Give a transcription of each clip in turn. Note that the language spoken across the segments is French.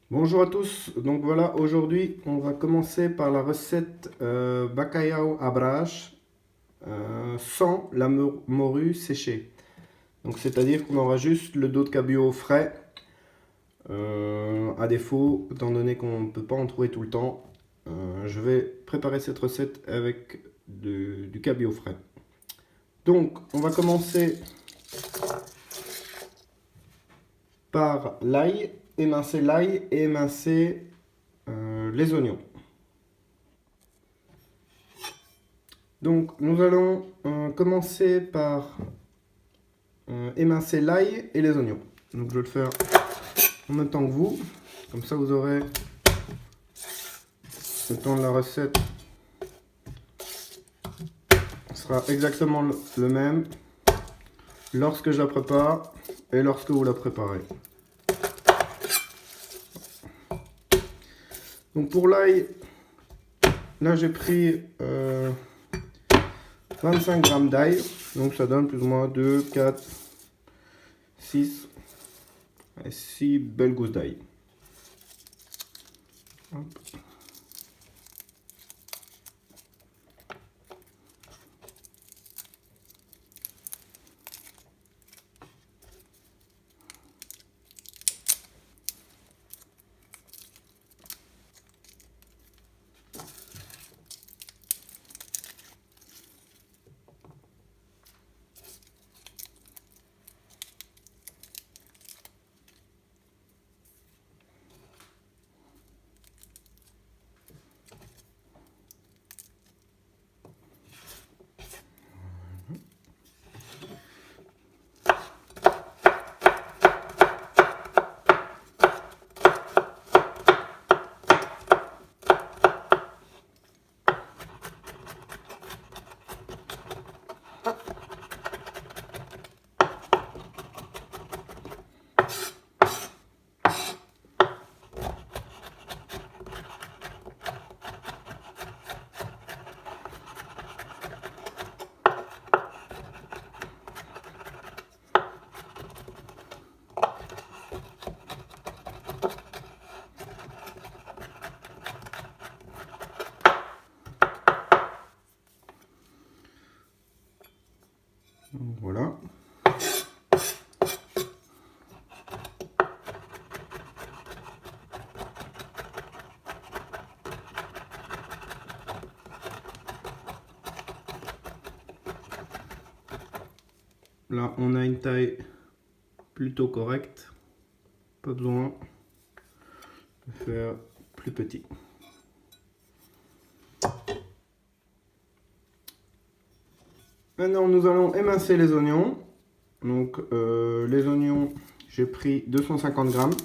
Bonjour à tous, donc voilà, aujourd'hui on va commencer par la recette bacalhau à brás sans la morue séchée. Donc c'est-à-dire qu'on aura juste le dos de cabillaud frais, à défaut, étant donné qu'on ne peut pas en trouver tout le temps, je vais préparer cette recette avec du cabillaud frais. Donc on va commencer par l'ail et émincer les oignons. Donc nous allons commencer par émincer l'ail et les oignons. Donc je vais le faire en même temps que vous, comme ça vous aurez le temps de la recette sera exactement le même lorsque je la prépare et lorsque vous la préparez. Donc pour l'ail, là j'ai pris 25 g d'ail, donc ça donne plus ou moins 2, 4, 6 et 6 belles gousses d'ail. Voilà. Là, on a une taille plutôt correcte. Pas besoin de faire plus petit. Maintenant, nous allons émincer les oignons. Donc, les oignons, j'ai pris 250 grammes.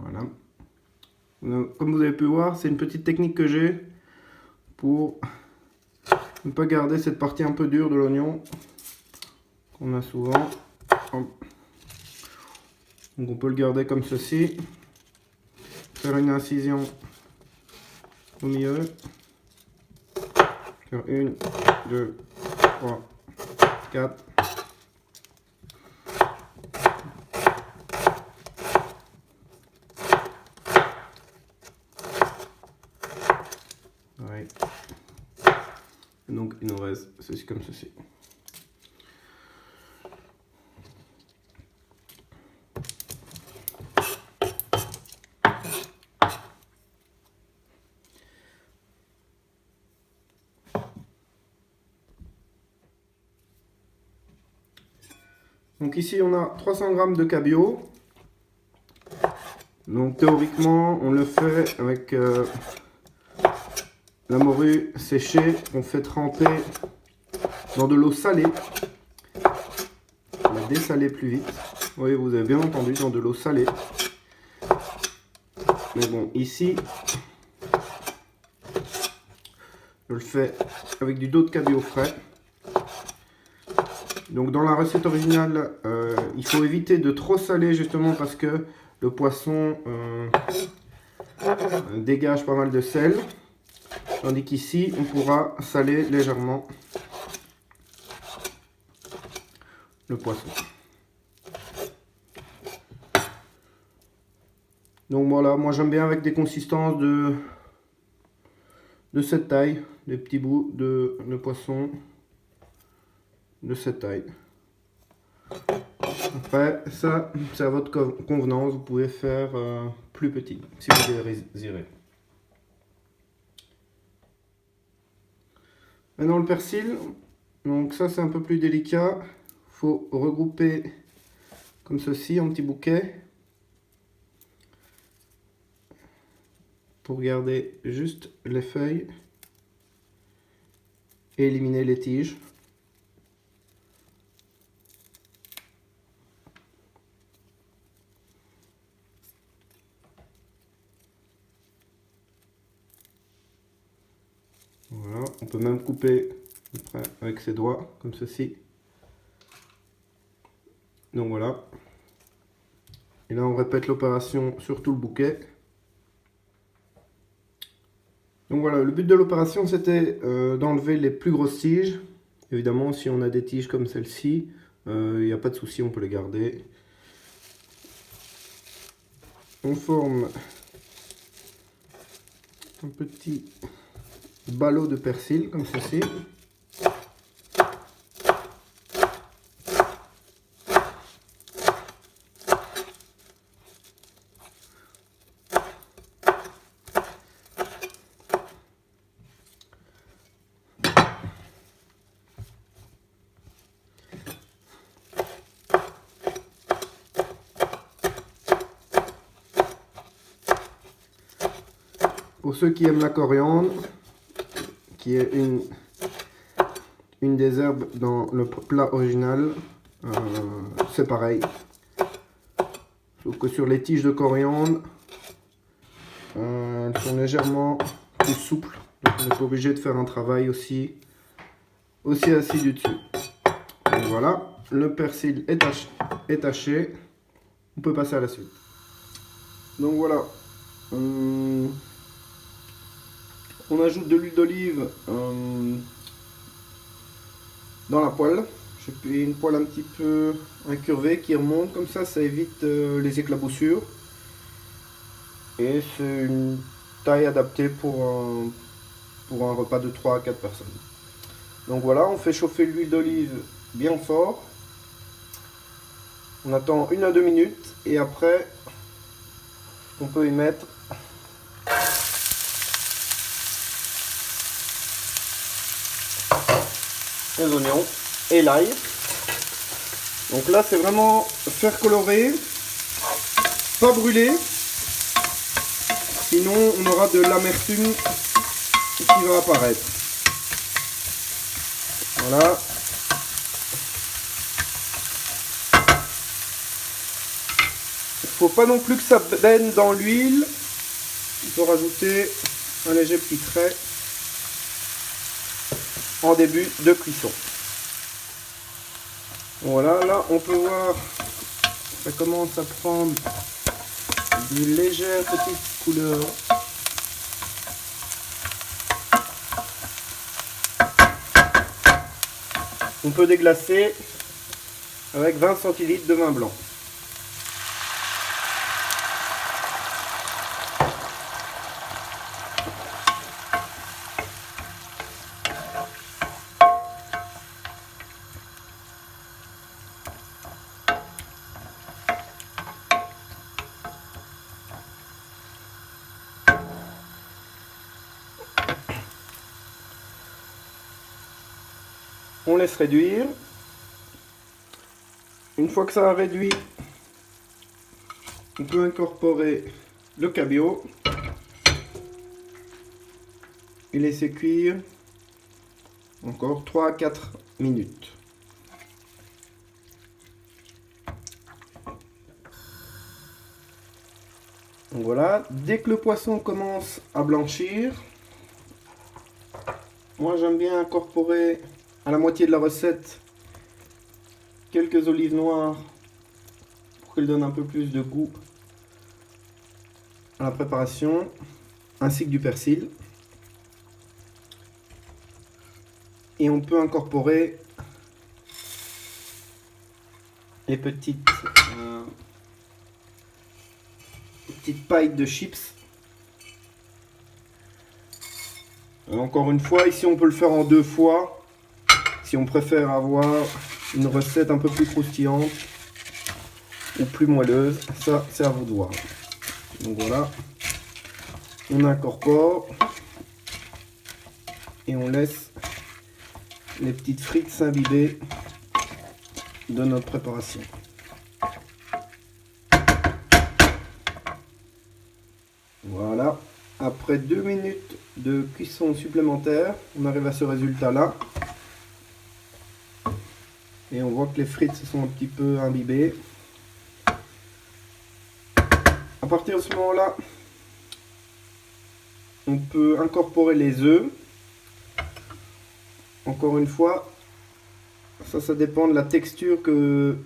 Voilà. Comme vous avez pu voir, c'est une petite technique que j'ai pour ne pas garder cette partie un peu dure de l'oignon qu'on a souvent. Donc on peut le garder comme ceci. Faire une incision au milieu. Faire 1, 2, 3, 4. Donc il nous reste ceci comme ceci. Donc ici on a 300 g de cabillaud. Donc théoriquement on le fait avec la morue séchée, on fait tremper dans de l'eau salée. On va dessaler plus vite. Oui, vous avez bien entendu, dans de l'eau salée. Mais bon, ici, je le fais avec du dos de cabillaud frais. Donc dans la recette originale, il faut éviter de trop saler justement parce que le poisson dégage pas mal de sel. Tandis qu'ici, on pourra saler légèrement le poisson. Donc voilà, moi j'aime bien avec des consistances de cette taille, des petits bouts de poisson de cette taille. Après, ça, c'est à votre convenance, vous pouvez faire plus petit si vous désirez. Maintenant le persil, donc ça c'est un peu plus délicat, il faut regrouper comme ceci en petits bouquets pour garder juste les feuilles et éliminer les tiges. Voilà, on peut même couper après avec ses doigts, comme ceci. Donc voilà. Et là, on répète l'opération sur tout le bouquet. Donc voilà, le but de l'opération, c'était d'enlever les plus grosses tiges. Évidemment, si on a des tiges comme celle-ci, il n'y a pas de souci, on peut les garder. On forme un petit ballot de persil comme ceci. Pour ceux qui aiment la coriandre, qui est une des herbes dans le plat original, c'est pareil. Sauf que sur les tiges de coriandre, elles sont légèrement plus souples. Donc on n'est pas obligé de faire un travail aussi assidu dessus. Donc voilà, le persil est taché. On peut passer à la suite. Donc voilà. On ajoute de l'huile d'olive dans la poêle. Je fais une poêle un petit peu incurvée qui remonte comme ça évite les éclaboussures. Et c'est une taille adaptée pour un repas de 3 à 4 personnes. Donc voilà, on fait chauffer l'huile d'olive bien fort. On attend 1 à 2 minutes et après on peut y mettre les oignons et l'ail. Donc là c'est vraiment faire colorer, pas brûler, sinon on aura de l'amertume qui va apparaître. Voilà. Il ne faut pas non plus que ça baigne dans l'huile. Il faut rajouter un léger petit trait en début de cuisson. Voilà, là on peut voir ça commence à prendre une légère petite couleur. On peut déglacer avec 20 centilitres de vin blanc. on laisse réduire. Une fois que ça a réduit, on peut incorporer le cabillaud et laisser cuire encore 3 à 4 minutes. Donc voilà, dès que le poisson commence à blanchir, moi j'aime bien incorporer à la moitié de la recette quelques olives noires pour qu'elles donnent un peu plus de goût à la préparation, ainsi que du persil. Et on peut incorporer les petites pailles de chips. Encore une fois, ici on peut le faire en 2 fois, si on préfère avoir une recette un peu plus croustillante ou plus moelleuse, ça c'est à vous de voir. Donc voilà, on incorpore et on laisse les petites frites s'imbiber de notre préparation. Voilà, après 2 minutes de cuisson supplémentaire, on arrive à ce résultat là. Et on voit que les frites se sont un petit peu imbibées. À partir de ce moment-là, on peut incorporer les œufs. Encore une fois, ça dépend de la texture que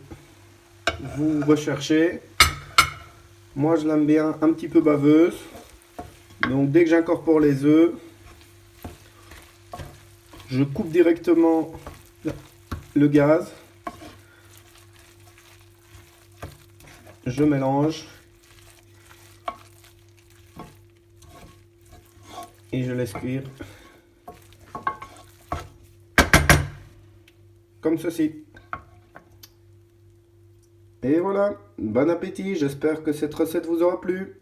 vous recherchez. Moi, je l'aime bien un petit peu baveuse. Donc, dès que j'incorpore les œufs, je coupe directement le gaz. Je mélange. Et je laisse cuire. Comme ceci. Et voilà, bon appétit, j'espère que cette recette vous aura plu.